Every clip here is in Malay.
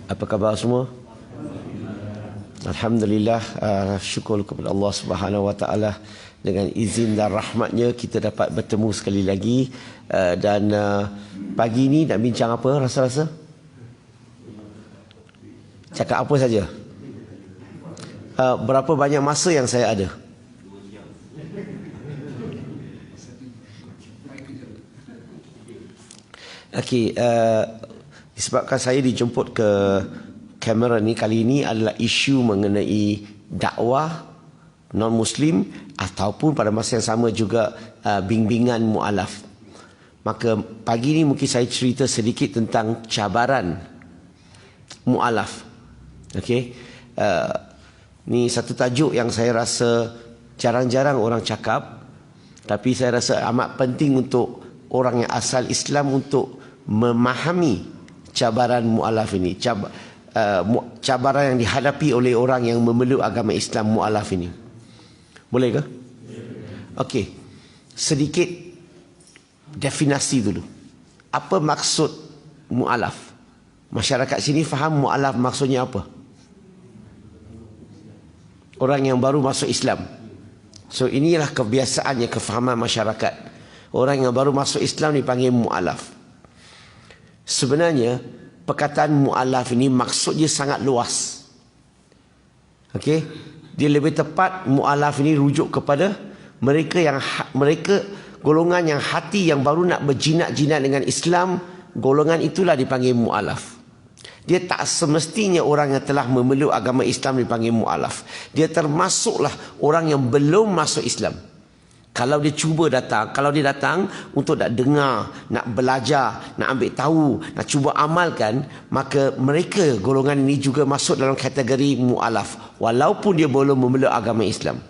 Apa khabar semua? Alhamdulillah, syukur kepada Allah Subhanahu Wa Taala, dengan izin dan rahmatnya kita dapat bertemu sekali lagi. Dan pagi ini nak bincang apa rasa-rasa? Cakap apa saja? Berapa banyak masa yang saya ada? Okey, disebabkan saya dijemput ke kamera ni kali ini adalah isu mengenai dakwah non-Muslim ataupun pada masa yang sama juga bimbingan mu'alaf. Maka pagi ini mungkin saya cerita sedikit tentang cabaran mu'alaf. Okey, ni satu tajuk yang saya rasa jarang-jarang orang cakap, tapi saya rasa amat penting untuk orang yang asal Islam untuk memahami cabaran mu'alaf ini, cabaran yang dihadapi oleh orang yang memeluk agama Islam mu'alaf ini. Boleh ke? Okey, sedikit definasi dulu. Apa maksud mu'alaf? Masyarakat sini faham mu'alaf maksudnya apa? Orang yang baru masuk Islam. So inilah kebiasaannya, kefahaman masyarakat. Orang yang baru masuk Islam dipanggil mu'alaf. Sebenarnya perkataan mu'alaf ini maksudnya sangat luas. Okey, dia lebih tepat mu'alaf ini rujuk kepada mereka golongan yang hati yang baru nak berjinak-jinak dengan Islam. Golongan itulah dipanggil mu'alaf. Dia tak semestinya orang yang telah memeluk agama Islam dipanggil mu'alaf. Dia termasuklah orang yang belum masuk Islam. Kalau dia cuba datang, kalau dia datang untuk nak dengar, nak belajar, nak ambil tahu, nak cuba amalkan, maka mereka golongan ini juga masuk dalam kategori mu'alaf, walaupun dia belum memeluk agama Islam.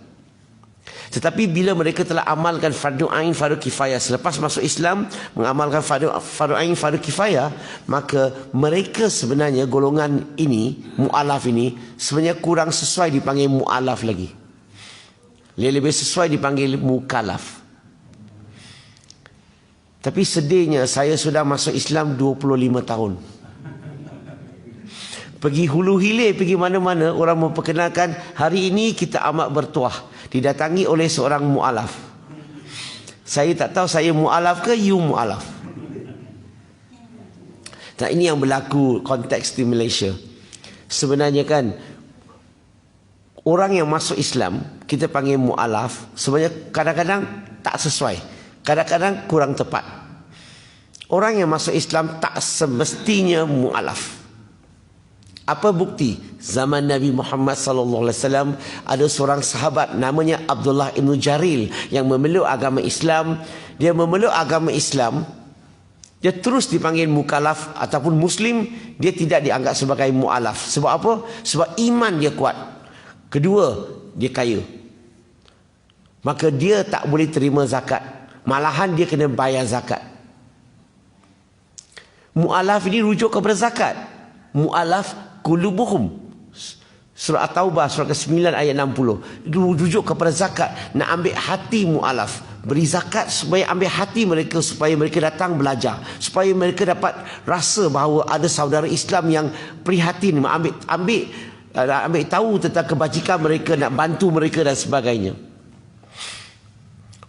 Tetapi bila mereka telah amalkan fardu ain, fardu kifayah, selepas masuk Islam mengamalkan fardu ain, fardu kifayah, maka mereka sebenarnya golongan ini, mu'alaf ini, sebenarnya kurang sesuai dipanggil mu'alaf lagi. Dia lebih sesuai dipanggil mukallaf. Tapi sedihnya saya sudah masuk Islam 25 tahun. Pergi hulu hilir, pergi mana-mana, orang memperkenalkan hari ini kita amat bertuah, didatangi oleh seorang mu'alaf. Saya tak tahu saya mu'alaf ke you mu'alaf. Nah, ini yang berlaku konteks di Malaysia. Sebenarnya kan orang yang masuk Islam kita panggil mu'alaf, sebenarnya kadang-kadang tak sesuai, kadang-kadang kurang tepat. Orang yang masuk Islam tak semestinya mu'alaf. Apa bukti? Zaman Nabi Muhammad SAW ada seorang sahabat namanya Abdullah ibn Jaril yang memeluk agama Islam. Dia memeluk agama Islam, dia terus dipanggil mukallaf ataupun Muslim. Dia tidak dianggap sebagai mu'alaf. Sebab apa? Sebab iman dia kuat. Kedua, dia kaya. Maka dia tak boleh terima zakat. Malahan dia kena bayar zakat. Mu'alaf ini rujuk kepada zakat. Mu'alaf qulubuhum. Surah At-Taubah, surah ke-9 ayat 60. Rujuk kepada zakat. Nak ambil hati mu'alaf. Beri zakat supaya ambil hati mereka, supaya mereka datang belajar, supaya mereka dapat rasa bahawa ada saudara Islam yang prihatin, ambil tahu tentang kebajikan mereka, nak bantu mereka dan sebagainya.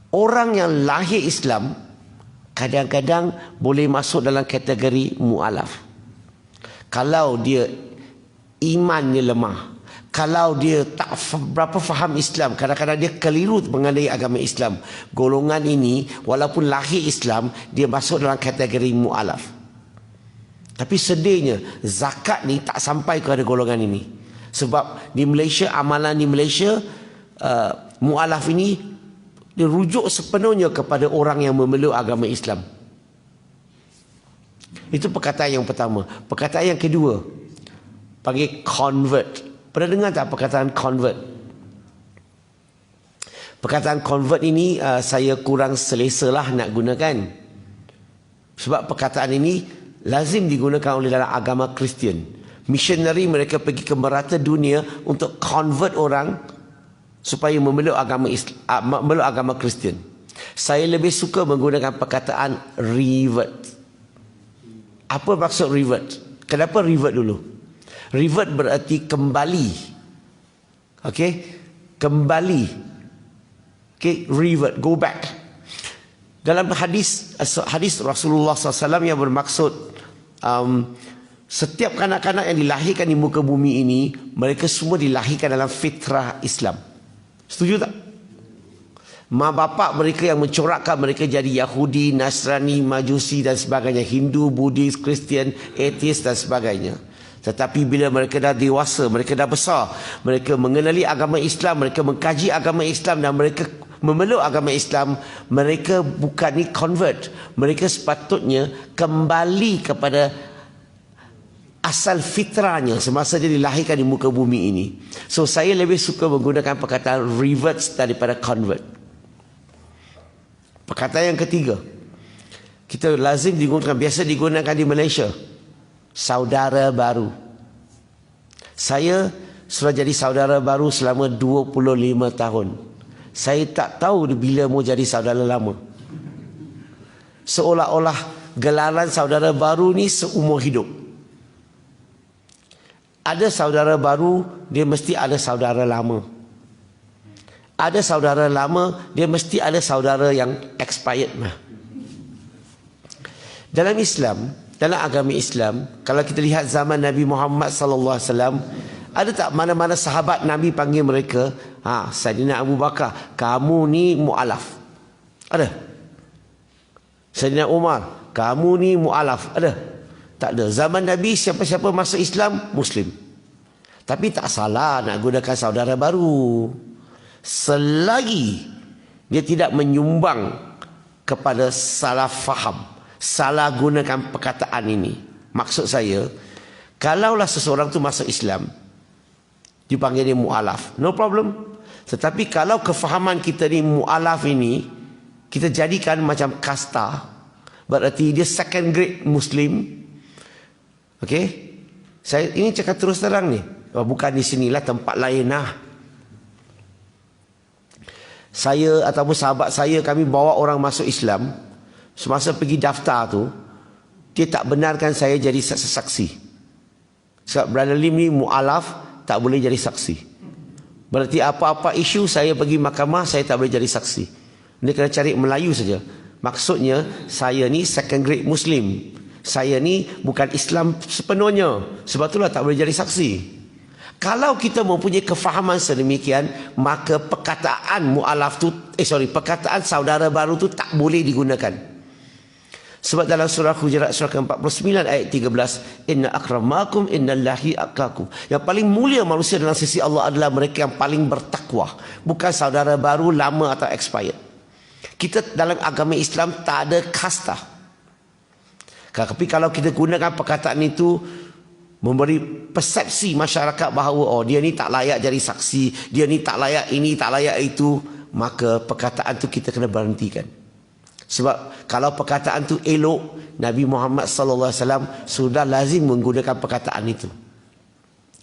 Orang yang lahir Islam kadang-kadang boleh masuk dalam kategori mu'alaf. Kalau dia imannya lemah, kalau dia tak berapa faham Islam, kadang-kadang dia keliru mengenai agama Islam, golongan ini walaupun lahir Islam, dia masuk dalam kategori mu'alaf. Tapi sedihnya zakat ni tak sampai kepada golongan ini. Sebab di Malaysia, amalan di Malaysia, mu'alaf ini dirujuk sepenuhnya kepada orang yang memeluk agama Islam. Itu perkataan yang pertama. Perkataan yang kedua, panggil convert. Pernah dengar tak perkataan convert? Perkataan convert ini saya kurang selesalah nak gunakan. Sebab perkataan ini lazim digunakan oleh dalam agama Kristian. Missionary mereka pergi ke merata dunia untuk convert orang supaya memeluk agama Kristian. Saya lebih suka menggunakan perkataan revert. Apa maksud revert? Kenapa revert dulu? Revert berarti kembali. Okey? Kembali. Okey, revert, go back. Dalam hadis Rasulullah SAW yang bermaksud setiap kanak-kanak yang dilahirkan di muka bumi ini, mereka semua dilahirkan dalam fitrah Islam. Setuju tak? Mak bapak mereka yang mencorakkan mereka jadi Yahudi, Nasrani, Majusi dan sebagainya, Hindu, Buddhis, Kristian, Atheist dan sebagainya. Tetapi bila mereka dah dewasa, mereka dah besar, mereka mengenali agama Islam, mereka mengkaji agama Islam dan mereka memeluk agama Islam, mereka bukan ni convert, mereka sepatutnya kembali kepada asal fitrahnya semasa dia dilahirkan di muka bumi ini. So saya lebih suka menggunakan perkataan reverts daripada convert. Perkataan yang ketiga, kita lazim digunakan, biasa digunakan di Malaysia, saudara baru. Saya sudah jadi saudara baru selama 25 tahun. Saya tak tahu bila mau jadi saudara lama. Seolah-olah gelaran saudara baru ni seumur hidup. Ada saudara baru, dia mesti ada saudara lama. Ada saudara lama, dia mesti ada saudara yang expired. Dalam Islam, dalam agama Islam, kalau kita lihat zaman Nabi Muhammad sallallahu alaihi wasallam, ada tak mana-mana sahabat Nabi panggil mereka, Saidina Abu Bakar, kamu ni mu'alaf? Ada? Saidina Umar, kamu ni mu'alaf? Ada? Tak ada. Zaman Nabi, siapa-siapa masuk Islam, Muslim. Tapi tak salah nak gunakan saudara baru, selagi dia tidak menyumbang kepada salah faham, salah gunakan perkataan ini. Maksud saya, kalaulah seseorang tu masuk Islam, dipanggil dia mu'alaf, no problem. Tetapi kalau kefahaman kita ni mu'alaf ini, kita jadikan macam kasta, berarti dia second grade Muslim. Okey? Saya ini cakap terus terang ni, bukan di sinilah, tempat lain lah. Saya ataupun sahabat saya, kami bawa orang masuk Islam, semasa pergi daftar tu, dia tak benarkan saya jadi saksi. Sebab Brother Lim ni mu'alaf, tak boleh jadi saksi. Berarti apa-apa isu saya pergi mahkamah, saya tak boleh jadi saksi. Dia kena cari Melayu saja. Maksudnya, saya ni second grade Muslim. Saya ni bukan Islam sepenuhnya. Sebab itulah tak boleh jadi saksi. Kalau kita mempunyai kefahaman sedemikian, maka perkataan mu'alaf tu, perkataan saudara baru tu tak boleh digunakan. Sebab dalam surah Hujurat surah ke-49 ayat 13, inna akramakum innallahi atqakum. Yang paling mulia manusia dalam sisi Allah adalah mereka yang paling bertakwa, bukan saudara baru, lama atau expired. Kita dalam agama Islam tak ada kasta. Tapi kalau kita gunakan perkataan itu, memberi persepsi masyarakat bahawa dia ni tak layak jadi saksi, dia ni tak layak ini, tak layak itu, maka perkataan tu kita kena berhentikan. Sebab kalau perkataan tu elok, Nabi Muhammad sallallahu alaihi wasallam sudah lazim menggunakan perkataan itu.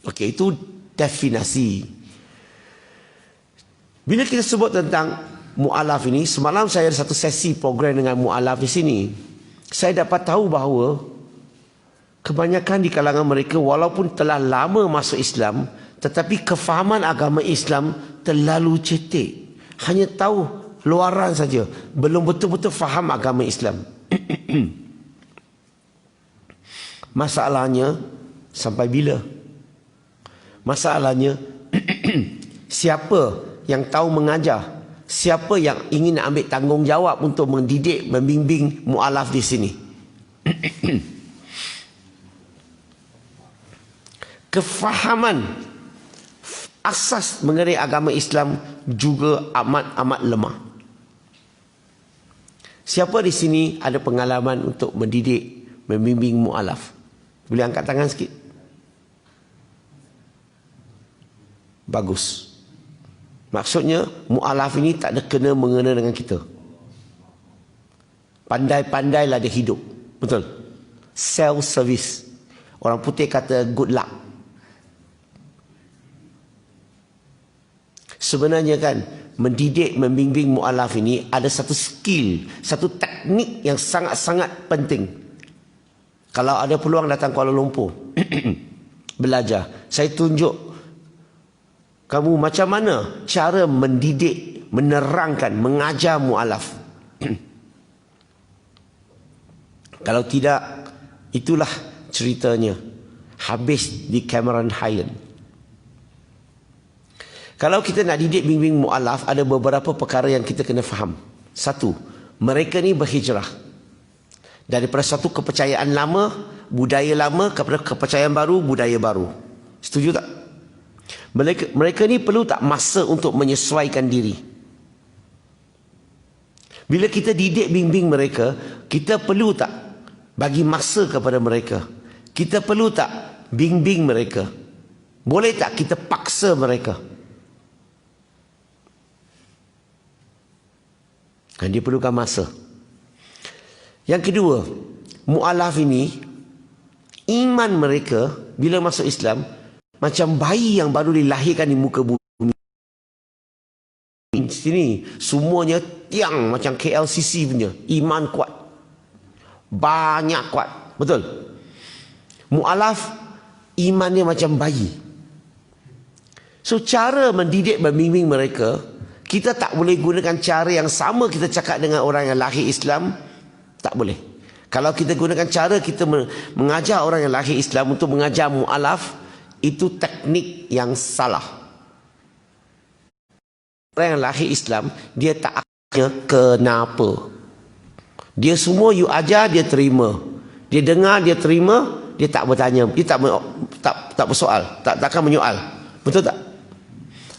Okey, itu definisi. Bila kita sebut tentang mu'alaf ini, semalam saya ada satu sesi program dengan mu'alaf di sini. Saya dapat tahu bahawa kebanyakan di kalangan mereka walaupun telah lama masuk Islam, tetapi kefahaman agama Islam terlalu cetek. Hanya tahu luaran saja, belum betul-betul faham agama Islam. Masalahnya sampai bila? Masalahnya siapa yang tahu mengajar? Siapa yang ingin ambil tanggungjawab untuk mendidik, membimbing mu'alaf di sini? Kefahaman asas mengenai agama Islam juga amat-amat lemah. Siapa di sini ada pengalaman untuk mendidik, membimbing mu'alaf? Boleh angkat tangan sikit? Bagus. Maksudnya mu'alaf ini tak ada kena-mengena dengan kita. Pandai-pandailah dia hidup. Betul? Self-service. Orang putih kata good luck. Sebenarnya kan, mendidik, membimbing mu'alaf ini ada satu skill, satu teknik yang sangat-sangat penting. Kalau ada peluang datang Kuala Lumpur, belajar. Saya tunjuk kamu macam mana cara mendidik, menerangkan, mengajar mu'alaf. Kalau tidak, itulah ceritanya. Habis di Cameron Highland. Kalau kita nak didik bimbing mu'alaf, ada beberapa perkara yang kita kena faham. Satu, mereka ni berhijrah. Daripada satu kepercayaan lama, budaya lama, kepada kepercayaan baru, budaya baru. Setuju tak? Mereka ni perlu tak masa untuk menyesuaikan diri? Bila kita didik bimbing mereka, kita perlu tak bagi masa kepada mereka? Kita perlu tak bimbing mereka? Boleh tak kita paksa mereka? Dan dia perlukan masa. Yang kedua, mu'alaf ini, iman mereka bila masuk Islam macam bayi yang baru dilahirkan di muka bumi. Sini semuanya tiang macam KLCC punya, iman kuat, banyak kuat, betul? Mu'alaf iman dia macam bayi. So cara mendidik membimbing mereka, kita tak boleh gunakan cara yang sama kita cakap dengan orang yang lahir Islam. Tak boleh. Kalau kita gunakan cara kita mengajar orang yang lahir Islam untuk mengajar mu'alaf, itu teknik yang salah. Orang yang lahir Islam, dia tak akan kenapa. Dia semua you ajar, dia terima. Dia dengar, dia terima. Dia tak bertanya. Dia tak bersoal. Takkan menyoal. Betul tak?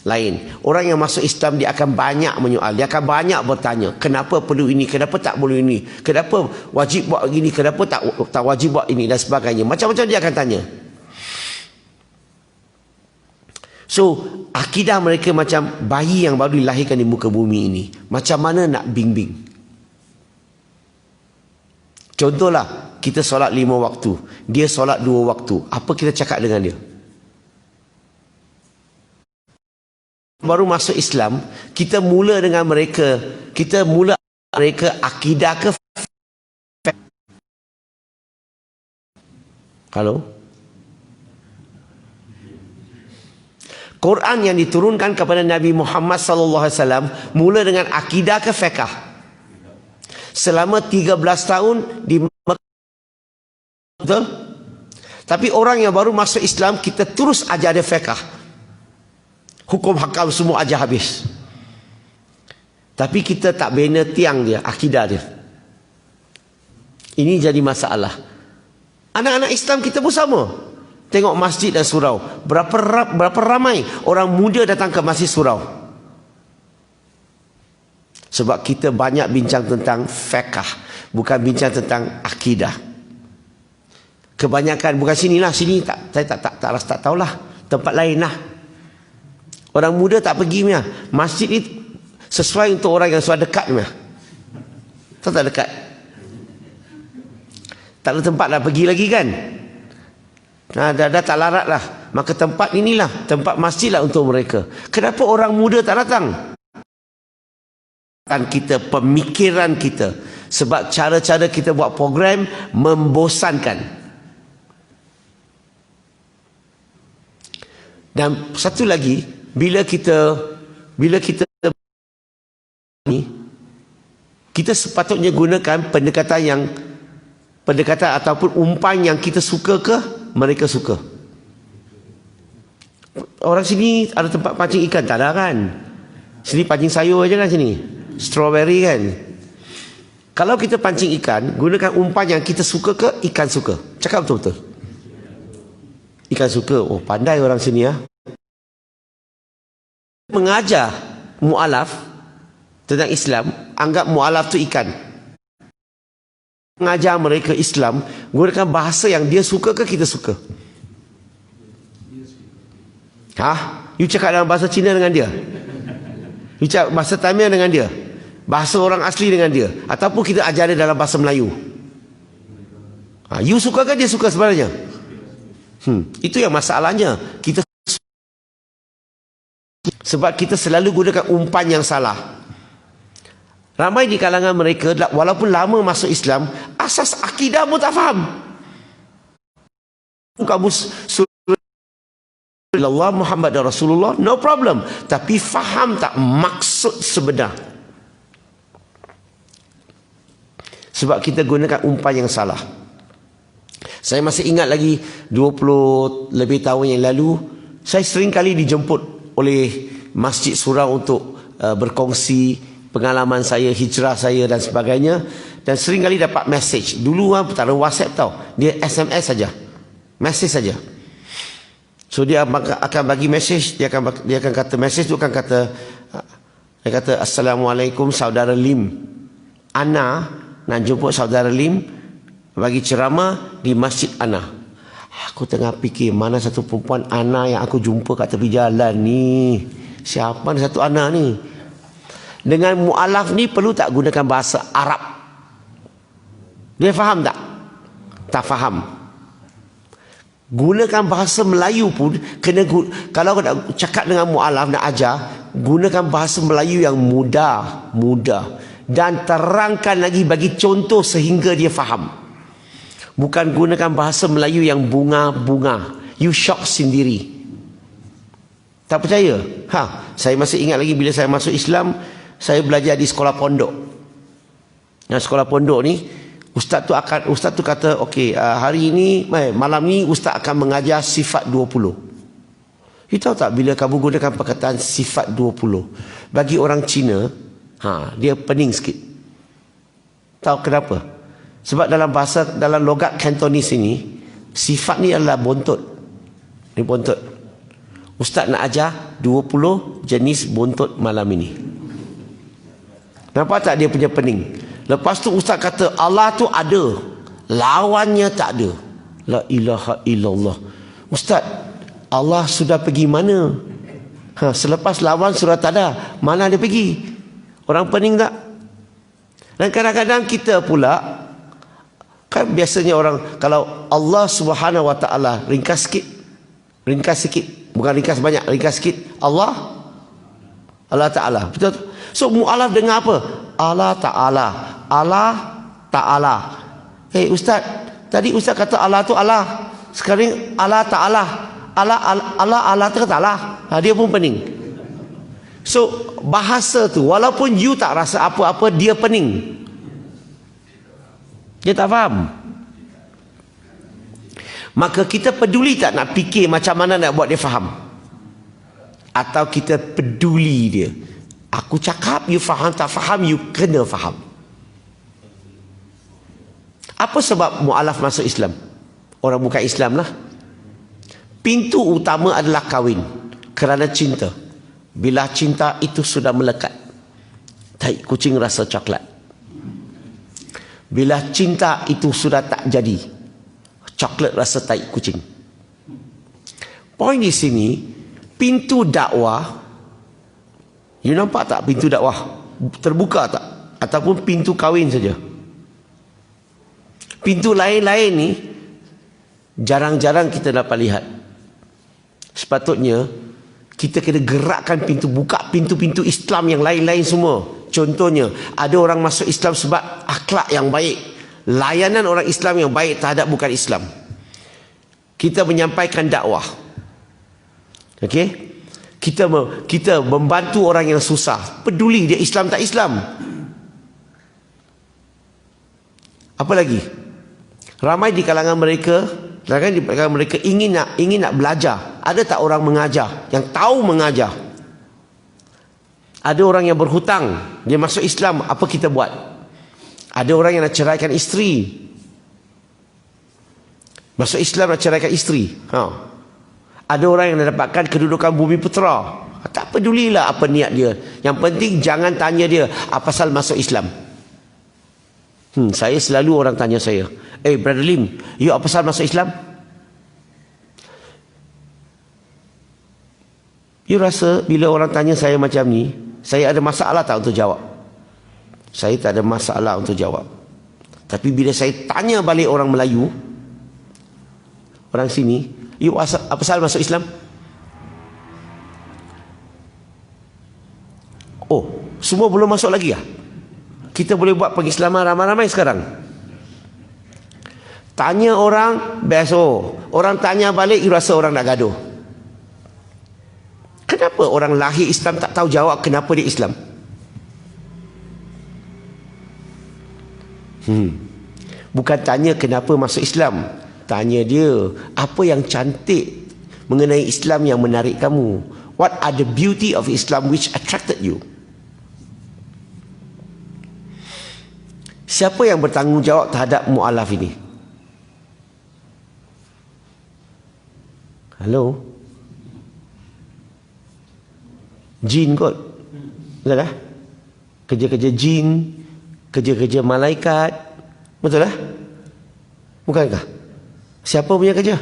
Lain. Orang yang masuk Islam, dia akan banyak menyoal. Dia akan banyak bertanya. Kenapa perlu ini? Kenapa tak perlu ini? Kenapa wajib buat begini? Kenapa tak wajib buat ini? Dan sebagainya. Macam-macam dia akan tanya. So, akidah mereka macam bayi yang baru dilahirkan di muka bumi ini. Macam mana nak bimbing? Contohlah, kita solat 5 waktu. Dia solat 2 waktu. Apa kita cakap dengan dia? Baru masuk Islam, kita mula dengan mereka. Kita mula mereka akidah ke? Halo? Quran yang diturunkan kepada Nabi Muhammad sallallahu alaihi wasallam mula dengan akidah ke fiqh? Selama 13 tahun di Mekah. Betul? Tapi orang yang baru masuk Islam, kita terus ajar dia fiqh. Hukum hakam semua ajar habis. Tapi kita tak bina tiang dia, akidah dia. Ini jadi masalah. Anak-anak Islam kita pun sama. Tengok masjid dan surau. Berapa ramai orang muda datang ke masjid surau. Sebab kita banyak bincang tentang fiqh, bukan bincang tentang akidah. Kebanyakan bukan sinilah, sini saya tak tahulah, tempat lain lah. Orang muda tak pergi punya. Masjid ni sesuai untuk orang yang sudah dekat punya. Tak dekat. Tak ada tempat nak pergi lagi kan. Dah tak larat lah. Maka tempat inilah, tempat masjid lah untuk mereka. Kenapa orang muda tak datang? Kita, pemikiran kita. Sebab cara-cara kita buat program membosankan. Dan satu lagi, bila kita sepatutnya gunakan pendekatan ataupun umpan yang kita suka ke mereka suka. Orang sini ada tempat pancing ikan, tak ada kan? Sini pancing sayur aja kan sini. Strawberry kan. Kalau kita pancing ikan, gunakan umpan yang kita suka ke ikan suka. Cakap betul-betul. Ikan suka. Oh, pandai orang sini ya. Mengajar mu'alaf tentang Islam, anggap mu'alaf tu ikan. Mengajar mereka Islam, gunakan bahasa yang dia suka ke kita suka? You cakap dalam bahasa Cina dengan dia? You cakap bahasa Tamil dengan dia? Bahasa orang asli dengan dia? Ataupun kita ajar dia dalam bahasa Melayu? You suka ke dia suka sebenarnya? Itu yang masalahnya. Sebab kita selalu gunakan umpan yang salah. Ramai di kalangan mereka, walaupun lama masuk Islam, asas akidah pun tak faham. Kamu Allah Muhammad dan Rasulullah, no problem. Tapi faham tak maksud sebenar? Sebab kita gunakan umpan yang salah. Saya masih ingat lagi 20 lebih tahun yang lalu, saya sering kali dijemput oleh Masjid Surau untuk berkongsi pengalaman saya, hijrah saya dan sebagainya. Dan sering kali dapat message. Dulu tak ada WhatsApp tau, dia SMS saja, message saja. So dia akan bagi message, dia akan kata message tu akan kata, dia kata, Assalamualaikum saudara Lim, Ana nak jemput saudara Lim bagi ceramah di Masjid Ana. Aku tengah fikir, mana satu perempuan Ana yang aku jumpa kat tepi jalan ni? Siapa ni satu Ana ni? Dengan mu'alaf ni perlu tak gunakan bahasa Arab? Dia faham tak? Tak faham. Gunakan bahasa Melayu pun kena, kalau nak cakap dengan mu'alaf, nak ajar, gunakan bahasa Melayu yang mudah dan terangkan lagi, bagi contoh sehingga dia faham. Bukan gunakan bahasa Melayu yang bunga-bunga, you shock sendiri. Tak percaya? Saya masih ingat lagi bila saya masuk Islam, saya belajar di sekolah pondok. Yang sekolah pondok ni, Ustaz tu kata, okey, hari ini, malam ni Ustaz akan mengajar sifat 20. You tahu tak, bila kamu gunakan perkataan sifat 20, bagi orang Cina, dia pening sikit. Tahu kenapa? Sebab dalam logat Cantonese ini, sifat ni adalah bontot. Ni bontot. Ustaz nak ajar 20 jenis bontot malam ini. Nampak tak dia punya pening? Lepas tu Ustaz kata Allah tu ada, lawannya tak ada. La ilaha illallah. Ustaz, Allah sudah pergi mana? Selepas lawan sudah tak ada, mana dia pergi? Orang pening tak? Dan kadang-kadang kita pula, kan biasanya orang, kalau Allah Subhanahu wa taala ringkas sikit, bukan ringkas banyak, ringkas sikit, Allah Ta'ala. Betul? So mu'alaf dengar apa? Allah Ta'ala. Ustaz, tadi Ustaz kata Allah tu Allah, sekarang Allah Ta'ala. Allah tu kata Allah. Dia pun pening. So bahasa tu, walaupun you tak rasa apa-apa, dia pening. Dia tak faham. Maka kita peduli tak nak fikir macam mana nak buat dia faham? Atau kita peduli dia? Aku cakap, you faham tak faham, you kena faham. Apa sebab mu'alaf masuk Islam? Orang bukan Islam lah. Pintu utama adalah kahwin. Kerana cinta. Bila cinta itu sudah melekat, tai kucing rasa coklat. Bila cinta itu sudah tak jadi, coklat rasa tai kucing. Poin di sini, pintu dakwah, you nampak tak pintu dakwah terbuka tak? Ataupun pintu kahwin saja. Pintu lain-lain ni jarang-jarang kita dapat lihat. Sepatutnya kita kena gerakkan pintu, buka pintu-pintu Islam yang lain-lain semua. Contohnya, ada orang masuk Islam sebab akhlak yang baik, layanan orang Islam yang baik terhadap bukan Islam. Kita menyampaikan dakwah. Okey? Kita membantu orang yang susah. Peduli dia Islam tak Islam. Apa lagi? Ramai di kalangan mereka ingin nak belajar. Ada tak orang mengajar, yang tahu mengajar? Ada orang yang berhutang, dia masuk Islam, apa kita buat? Ada orang yang nak ceraikan isteri, masuk Islam nak ceraikan isteri. Ada orang yang nak dapatkan kedudukan bumi putera, tak pedulilah apa niat dia. Yang penting jangan tanya dia apa pasal masuk Islam. Saya selalu orang tanya saya, Brother Lim, you apa pasal masuk Islam? You rasa bila orang tanya saya macam ni, saya ada masalah tak untuk jawab? Saya tak ada masalah untuk jawab. Tapi bila saya tanya balik orang Melayu, orang sini, you apa pasal masuk Islam? Oh, semua belum masuk lagi ya? Kita boleh buat pengislaman ramai-ramai sekarang. Tanya orang, best. Orang tanya balik, you rasa orang nak gaduh. Kenapa orang lahir Islam tak tahu jawab kenapa dia Islam? Bukan tanya kenapa masuk Islam. Tanya dia, apa yang cantik mengenai Islam yang menarik kamu? What are the beauty of Islam which attracted you? Siapa yang bertanggungjawab terhadap mu'alaf ini? Halo? Jin kot. Betul lah? Kerja-kerja jin, kerja-kerja malaikat. Betul lah? Bukankah? Siapa punya kerja?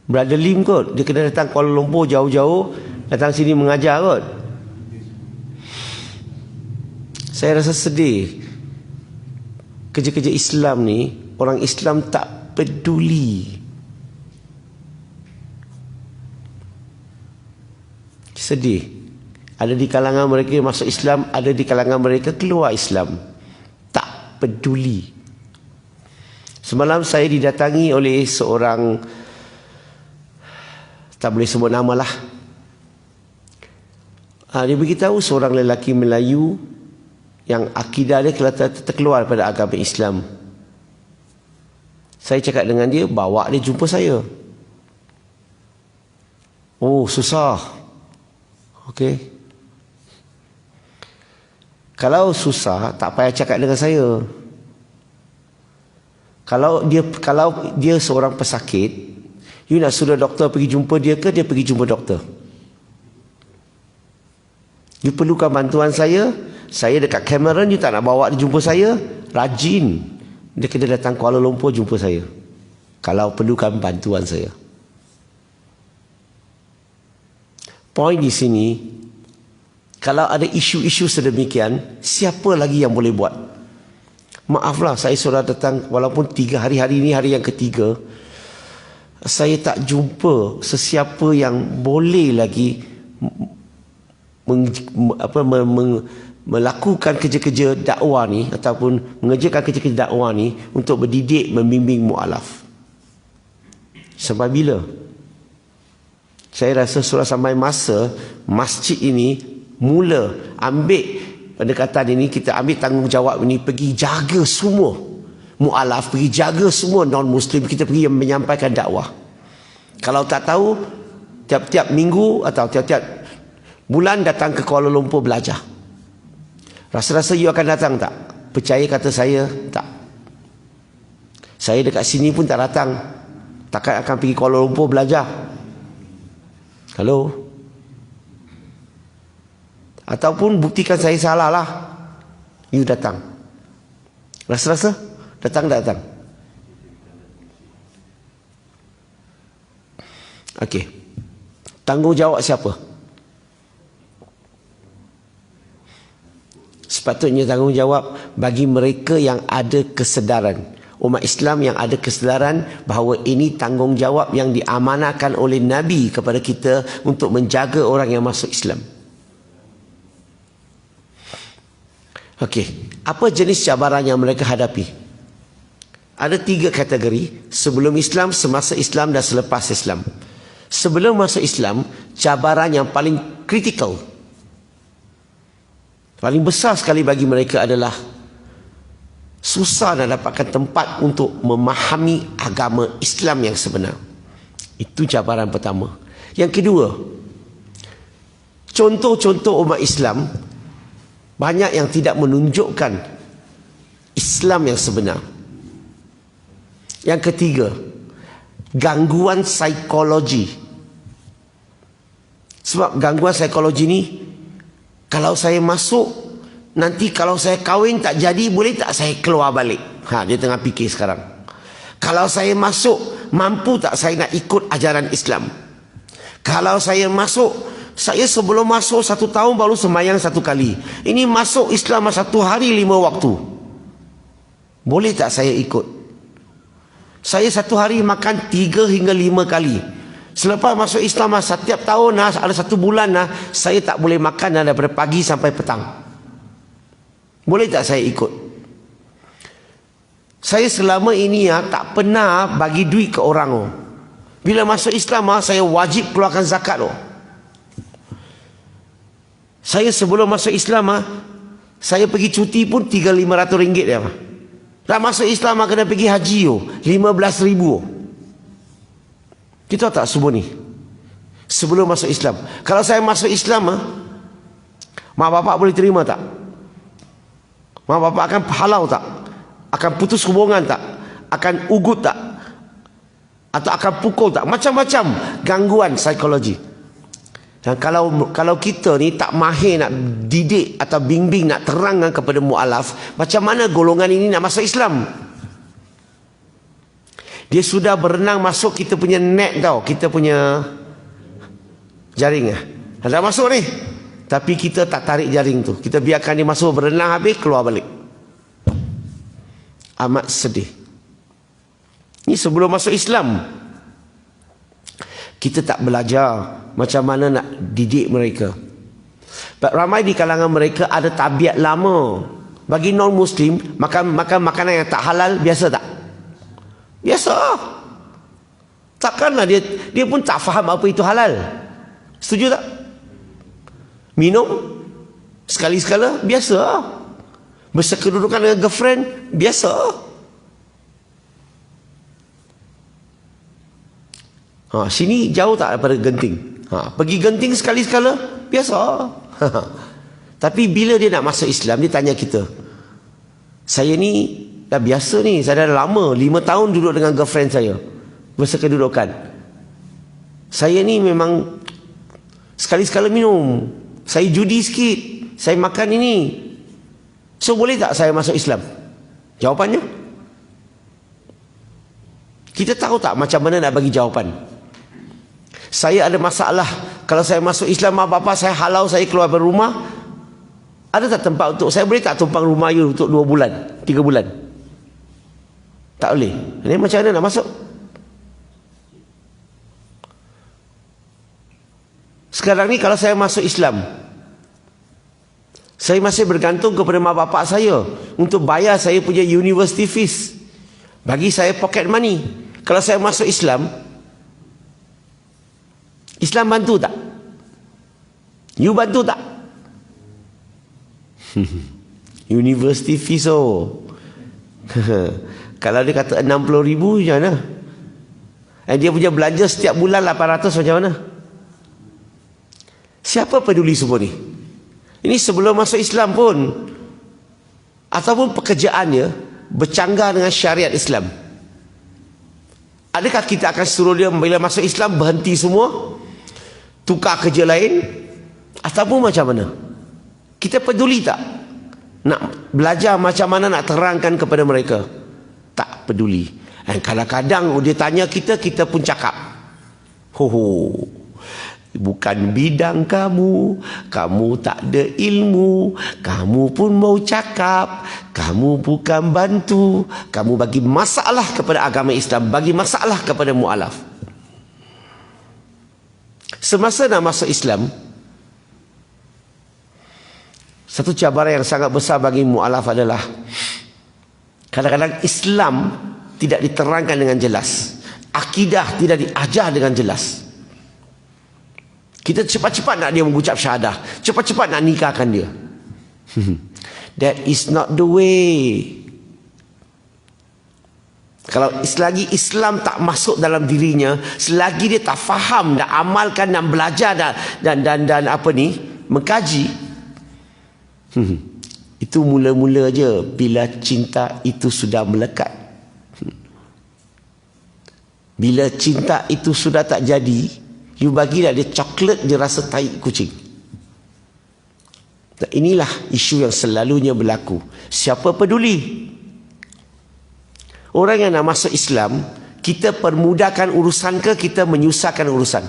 Brother Lim kot. Dia kena datang Kuala Lumpur jauh-jauh, datang sini mengajar kot. Saya rasa sedih. Kerja-kerja Islam ni, orang Islam tak peduli. Sedih. Ada di kalangan mereka masuk Islam, ada di kalangan mereka keluar Islam. Tak peduli. Semalam saya didatangi oleh seorang, tak boleh sebut nama lah. Dia beritahu seorang lelaki Melayu yang akidah dia terkeluar pada agama Islam. Saya cakap dengan dia, bawa dia jumpa saya. Oh, susah. Okey. Kalau susah, tak payah cakap dengan saya. Kalau dia seorang pesakit, you nak suruh doktor pergi jumpa dia ke dia pergi jumpa doktor? You perlukan bantuan saya dekat Cameron, you tak nak bawa dia jumpa saya, rajin. Dia kena datang Kuala Lumpur jumpa saya. Kalau perlukan bantuan saya. Poin di sini, kalau ada isu-isu sedemikian, siapa lagi yang boleh buat? Maaflah, saya sudah datang, walaupun 3 hari ini hari yang ketiga, saya tak jumpa sesiapa yang boleh lagi melakukan kerja-kerja dakwah ni, ataupun mengerjakan kerja-kerja dakwah ni untuk berdidik, membimbing mu'alaf. Sampai bila? Saya rasa sudah sampai masa masjid ini mula ambil pendekatan ini, kita ambil tanggungjawab ini, pergi jaga semua mu'alaf, pergi jaga semua non-Muslim, kita pergi menyampaikan dakwah. Kalau tak tahu, tiap-tiap minggu atau tiap-tiap bulan datang ke Kuala Lumpur belajar. Rasa-rasa you akan datang tak? Percaya kata saya, tak. Saya dekat sini pun tak datang. Takkan akan pergi Kuala Lumpur belajar. Halo? Ataupun buktikan saya salah lah, you datang. Rasa-rasa? Datang tak datang? Okey. Tanggungjawab siapa? Sepatutnya tanggungjawab bagi mereka yang ada kesedaran. Umat Islam yang ada kesedaran bahawa ini tanggungjawab yang diamanahkan oleh Nabi kepada kita untuk menjaga orang yang masuk Islam. Okey, apa jenis cabaran yang mereka hadapi? Ada 3 kategori: sebelum Islam, semasa Islam dan selepas Islam. Sebelum masuk Islam, cabaran yang paling kritikal, paling besar sekali bagi mereka adalah susah nak dapatkan tempat untuk memahami agama Islam yang sebenar. Itu cabaran pertama. Yang kedua, contoh-contoh umat Islam banyak yang tidak menunjukkan Islam yang sebenar. Yang ketiga, gangguan psikologi. Sebab gangguan psikologi ni, kalau saya masuk, nanti kalau saya kahwin tak jadi, boleh tak saya keluar balik? Dia tengah fikir sekarang. Kalau saya masuk, mampu tak saya nak ikut ajaran Islam? Kalau saya masuk, saya sebelum masuk 1 tahun baru sembahyang 1 kali. Ini masuk Islam 1 hari 5 waktu. Boleh tak saya ikut? Saya 1 hari makan 3 hingga 5 kali. Selepas masuk Islam, setiap tahun ada 1 bulan saya tak boleh makan daripada pagi sampai petang. Boleh tak saya ikut? Saya selama ini tak pernah bagi duit ke orang. Bila masuk Islam saya wajib keluarkan zakat. Saya sebelum masuk Islam, saya pergi cuti pun RM300-500 dia. Dah masuk Islam kena pergi haji, RM15,000. Kita tak semua ni sebelum masuk Islam. Kalau saya masuk Islam, mak bapak boleh terima tak? Mak bapak akan halau tak? Akan putus hubungan tak? Akan ugut tak? Atau akan pukul tak? Macam-macam gangguan psikologi. Dan kalau kita ni tak mahir nak didik atau bimbing, nak terangkan kepada mu'alaf, macam mana golongan ini nak masuk Islam? Dia sudah berenang masuk kita punya net tau, kita punya jaring. Dah masuk ni, tapi kita tak tarik jaring tu. Kita biarkan dia masuk, berenang habis, keluar balik. Amat sedih. Ini sebelum masuk Islam. Kita tak belajar macam mana nak didik mereka. Ramai di kalangan mereka ada tabiat lama. Bagi non-Muslim, makan makanan yang tak halal, biasa tak? Biasa. Takkanlah dia pun tak faham apa itu halal. Setuju tak? Minum sekali-sekala, biasa. Bersekedudukan dengan girlfriend, biasa. Sini jauh tak daripada Genting? Pergi Genting sekali-sekala, biasa. Tapi bila dia nak masuk Islam, dia tanya kita, saya ni dah biasa ni, saya dah lama 5 tahun duduk dengan girlfriend saya, bersekedudukan. Saya ni memang sekali-sekala minum, saya judi sikit, saya makan ini. So boleh tak saya masuk Islam? Jawapannya, kita tahu tak macam mana nak bagi jawapan? Saya ada masalah, kalau saya masuk Islam, mak bapak saya halau saya keluar dari rumah. Ada tak tempat untuk saya, boleh tak tumpang rumah you untuk 2 bulan, 3 bulan? Tak boleh. Ini macam mana nak masuk? Sekarang ni kalau saya masuk Islam, saya masih bergantung kepada mak bapak saya untuk bayar saya punya university fees, bagi saya pocket money. Kalau saya masuk Islam, Islam bantu tak? You bantu tak? University fees kalau dia kata 60,000 macam mana? Dia punya belanja setiap bulan 800 macam mana? Siapa peduli semua ni? Ini sebelum masuk Islam pun. Ataupun pekerjaannya bercanggah dengan syariat Islam. Adakah kita akan suruh dia bila masuk Islam berhenti semua, tukar kerja lain? Ataupun macam mana? Kita peduli tak? Nak belajar macam mana nak terangkan kepada mereka? Tak peduli. Dan kadang-kadang dia tanya kita, kita pun cakap, bukan bidang kamu, kamu tak ada ilmu, kamu pun mau cakap, kamu bukan bantu, kamu bagi masalah kepada agama Islam, bagi masalah kepada mu'alaf. Semasa nak masuk Islam, satu cabaran yang sangat besar bagi mu'alaf adalah kadang-kadang Islam tidak diterangkan dengan jelas, akidah tidak diajar dengan jelas. Kita cepat-cepat nak dia mengucap syahadah, cepat-cepat nak nikahkan dia. That is not the way. Kalau selagi Islam tak masuk dalam dirinya, selagi dia tak faham, nak amalkan, nak belajar dan apa ni, mengkaji, itu mula-mula je bila cinta itu sudah melekat. Bila cinta itu sudah tak jadi, you bagilah dia coklat, dia rasa tai kucing. Dan inilah isu yang selalunya berlaku. Siapa peduli? Orang yang nak masuk Islam, kita permudahkan urusan ke kita menyusahkan urusan?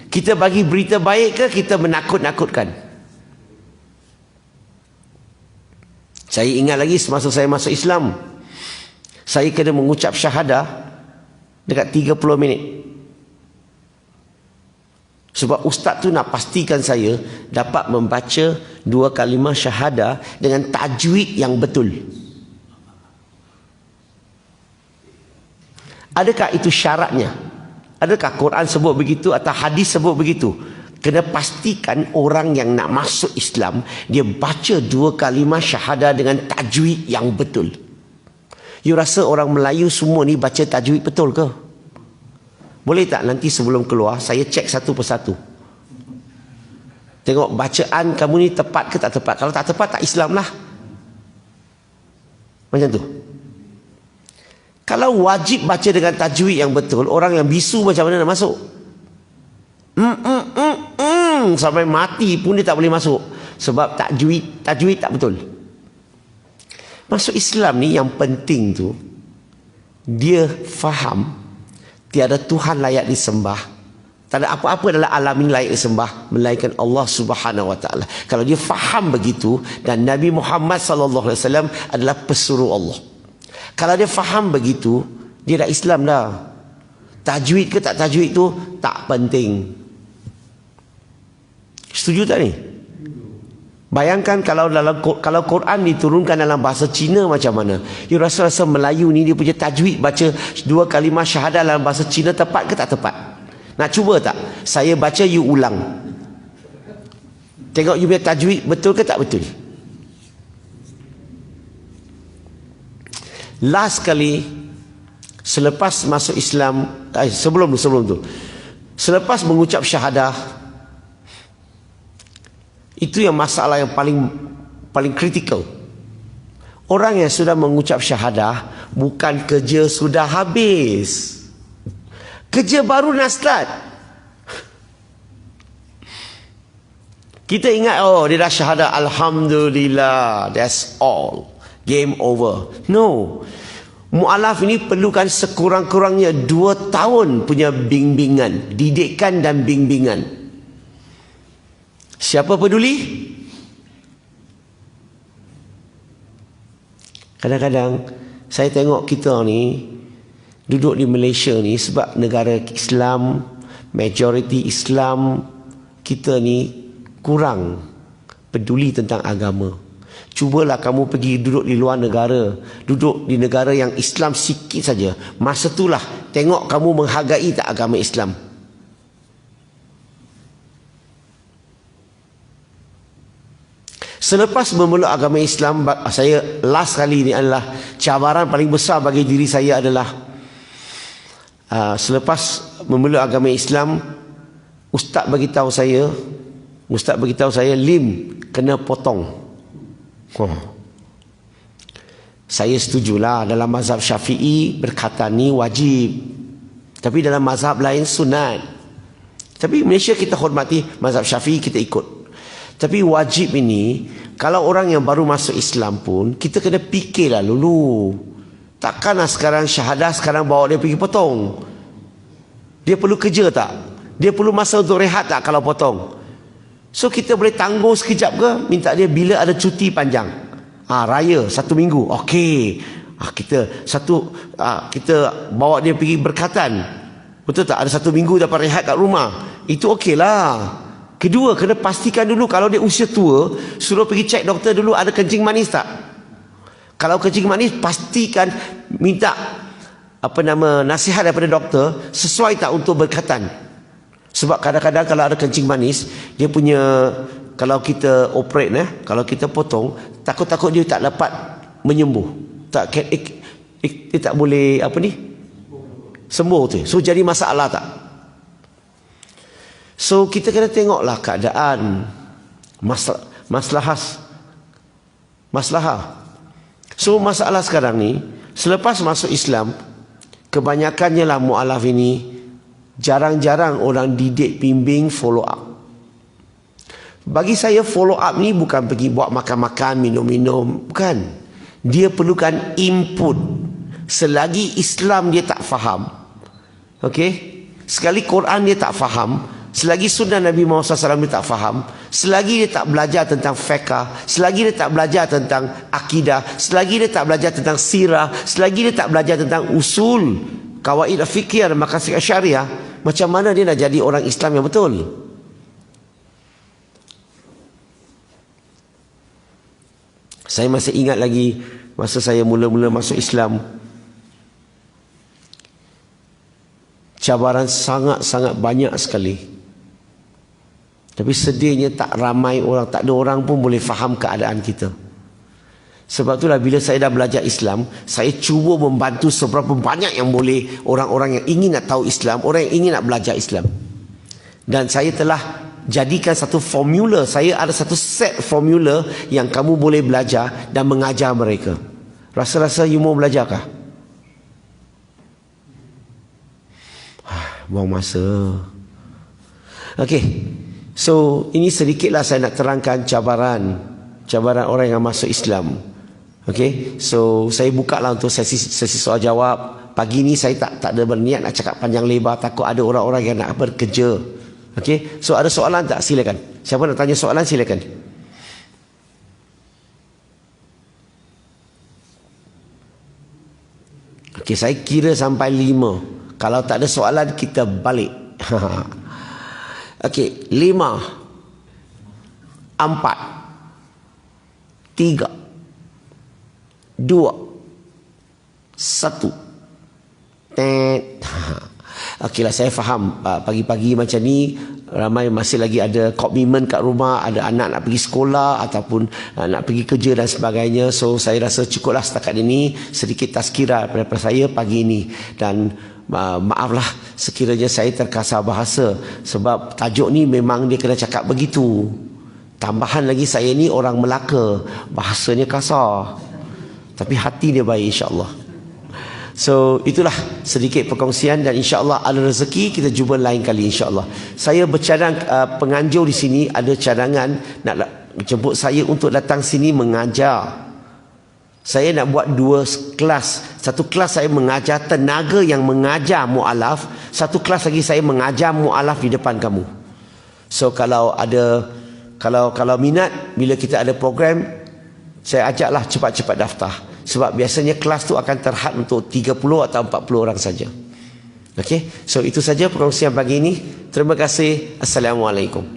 Kita bagi berita baik ke kita menakut-nakutkan? Saya ingat lagi semasa saya masuk Islam, saya kena mengucap syahadah dekat 30 minit. Sebab ustaz tu nak pastikan saya dapat membaca 2 kalimah syahadah dengan tajwid yang betul. Adakah itu syaratnya? Adakah Quran sebut begitu atau hadis sebut begitu? kena pastikan orang yang nak masuk Islam, dia baca 2 kalimah syahadah dengan tajwid yang betul. You rasa orang Melayu semua ni baca tajwid betul ke? Boleh tak nanti sebelum keluar, saya cek satu persatu. Tengok bacaan kamu ni tepat ke tak tepat. Kalau tak tepat, tak Islam lah. Macam tu. Kalau wajib baca dengan tajwid yang betul, orang yang bisu macam mana nak masuk? Sampai mati pun dia tak boleh masuk. Sebab tajwid tak betul. Masuk Islam ni yang penting tu, dia faham tiada Tuhan layak disembah, tak ada apa-apa dalam alam ini layak disembah melainkan Allah Subhanahu Wa Taala. Kalau dia faham begitu, dan Nabi Muhammad sallallahu alaihi wasallam adalah pesuruh Allah, kalau dia faham begitu, dia dah Islam dah. Tajwid ke tak tajwid tu tak penting. Setuju tak ni? Bayangkan kalau Quran diturunkan dalam bahasa Cina macam mana? You rasa Melayu ni dia punya tajwid baca 2 kalimah syahadah dalam bahasa Cina tepat ke tak tepat? Nak cuba tak? Saya baca, you ulang. Tengok you punya tajwid betul ke tak betul? Last kali selepas masuk Islam, sebelum tu, selepas mengucap syahadah, itu yang masalah yang paling kritikal. Orang yang sudah mengucap syahadah, bukan kerja sudah habis, kerja baru nak start. Kita ingat, oh dia dah syahadah, alhamdulillah, that's all, game over. No, mu'alaf ini perlukan sekurang-kurangnya 2 tahun punya bimbingan, didikan dan bimbingan. Siapa peduli? Kadang-kadang saya tengok kita ni duduk di Malaysia ni, sebab negara Islam, majoriti Islam, kita ni kurang peduli tentang agama. Cubalah kamu pergi duduk di luar negara, duduk di negara yang Islam sikit saja, masa itulah tengok kamu menghargai tak agama Islam. Selepas memeluk agama Islam, saya last kali ini adalah cabaran paling besar bagi diri saya adalah selepas memeluk agama Islam, ustaz beritahu saya lim kena potong. Saya setujulah, dalam mazhab Syafi'i berkata ni wajib, tapi dalam mazhab lain sunat. Tapi Malaysia kita hormati mazhab Syafi'i, kita ikut. Tapi wajib ini, kalau orang yang baru masuk Islam pun, kita kena fikirlah dulu. Takkanlah sekarang syahadah, sekarang bawa dia pergi potong. Dia perlu kerja tak? Dia perlu masa untuk rehat tak kalau potong? So kita boleh tangguh sekejap ke? Minta dia bila ada cuti panjang. Raya 1 minggu. Okey. Kita bawa dia pergi berkatan. Betul tak? Ada 1 minggu dapat rehat kat rumah. Itu okey lah. Kedua, kena pastikan dulu kalau dia usia tua, suruh pergi cek doktor dulu ada kencing manis tak. Kalau kencing manis, pastikan minta nasihat daripada doktor, sesuai tak untuk berkatan. Sebab kadang-kadang kalau ada kencing manis, dia punya, kalau kita operate, kalau kita potong, takut-takut dia tak dapat menyembuh, dia tak boleh sembuh tu. So jadi masalah tak. So kita kena tengoklah keadaan masalah. So masalah sekarang ni, selepas masuk Islam, kebanyakannya lah mu'alaf ini jarang-jarang orang didik, bimbing, follow up. Bagi saya follow up ni bukan pergi buat makan-makan, minum-minum, bukan. Dia perlukan input. Selagi Islam dia tak faham, sekali Quran dia tak faham, selagi sunnah Nabi Muhammad SAW dia tak faham, selagi dia tak belajar tentang fiqh, selagi dia tak belajar tentang akidah, selagi dia tak belajar tentang sirah, selagi dia tak belajar tentang usul, kawaid fiqh dan maqasid syariah, macam mana dia nak jadi orang Islam yang betul? Saya masih ingat lagi masa saya mula-mula masuk Islam, cabaran sangat-sangat banyak sekali. Tapi sedihnya tak ramai orang, tak ada orang pun boleh faham keadaan kita. Sebab itulah bila saya dah belajar Islam, saya cuba membantu seberapa banyak yang boleh orang-orang yang ingin nak tahu Islam, orang yang ingin nak belajar Islam. Dan saya telah jadikan satu formula, saya ada satu set formula yang kamu boleh belajar dan mengajar mereka. Rasa-rasa you mau belajarkah? Buang masa. Okey. So, ini sedikitlah saya nak terangkan cabaran orang yang masuk Islam. Okey, so saya buka lah untuk sesi soal jawab. Pagi ni saya tak ada berniat nak cakap panjang lebar, takut ada orang-orang yang nak bekerja. Okey, so ada soalan tak? Silakan. Siapa nak tanya soalan silakan. Okey, saya kira sampai 5. Kalau tak ada soalan kita balik. Okey, 5 4 3 2 1. Okeylah, saya faham pagi-pagi macam ni ramai masih lagi ada komitmen kat rumah, ada anak nak pergi sekolah ataupun nak pergi kerja dan sebagainya. So saya rasa cukuplah setakat ini sedikit tazkirah daripada saya pagi ini. Dan maaflah sekiranya saya terkasar bahasa, sebab tajuk ni memang dia kena cakap begitu. Tambahan lagi saya ni orang Melaka, bahasanya kasar, tapi hati dia baik, insya-Allah. So itulah sedikit perkongsian, dan insya-Allah ada rezeki kita jumpa lain kali, insya-Allah. Saya bercadang penganjur di sini ada cadangan nak jemput saya untuk datang sini mengajar. Saya nak buat 2 kelas. Satu kelas saya mengajar tenaga yang mengajar mualaf, satu kelas lagi saya mengajar mualaf di depan kamu. So kalau minat, bila kita ada program, saya ajaklah cepat-cepat daftar. Sebab biasanya kelas tu akan terhad untuk 30 atau 40 orang saja. Okey, so itu saja perkongsian pagi ini. Terima kasih. Assalamualaikum.